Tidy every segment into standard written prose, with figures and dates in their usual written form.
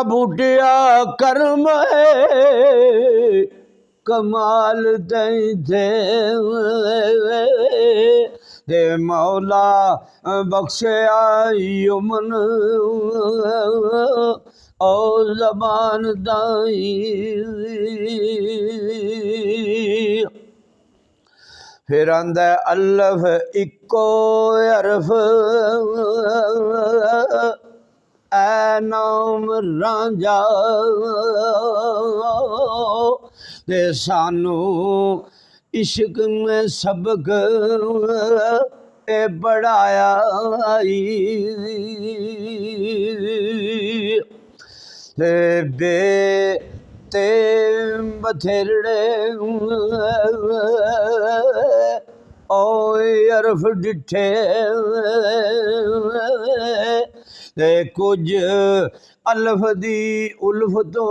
बूटिया कर्म कमाल थे दे मौला बख्शिया यमन ओ ज़बान दाई फिर आंदा अल्लफ इको अरफ ऐ नाम रांझा दे सानू इश्क में सबक ए बढ़ाया ते बे ते बथेरे ओ अरफ डिठे ते कुछ अल्फ दी उल्फ तो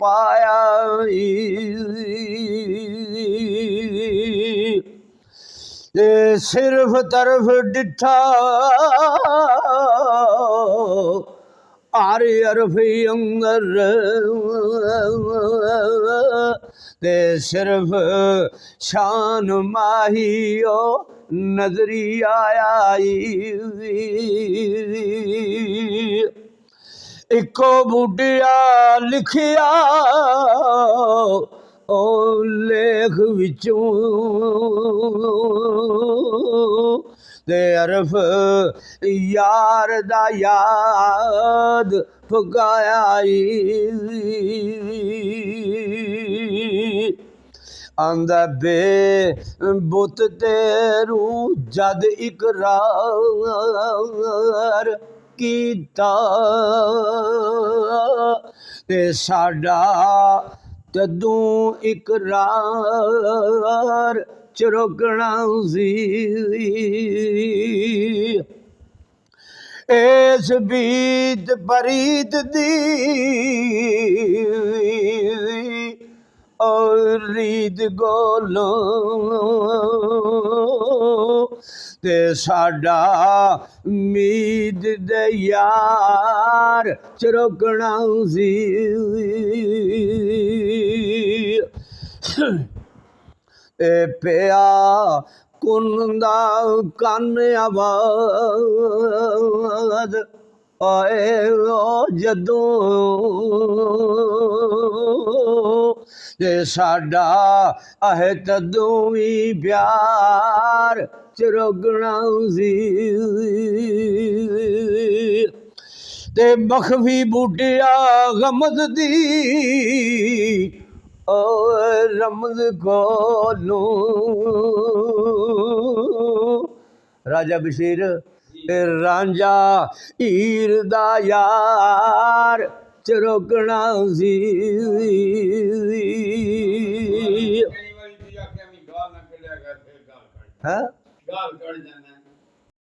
पाया सिर्फ तरफ डिठा आर अरफ अंगर ते सिर्फ शान माहियो नजरी आया इको बूटिया लिखिया ओ लेख विचों ते अरफ यार दा याद फकाया आंदा बे बुत तेरू जद इकरार कीता ते साडा तदू इकरार चुरकना सी इस बीत परीत दी और रीत गोलो ते साडा मीद दे यार चुरकना सी पिया कुंदा कन आवाज आए जदों ते साडा आहे तदों भी प्यार चुरगना सी ते मखफी बूटिया गमद दी ओ रमज कोलू राजा बशीर रांझा हीर दा यार चुरकना सी हाँ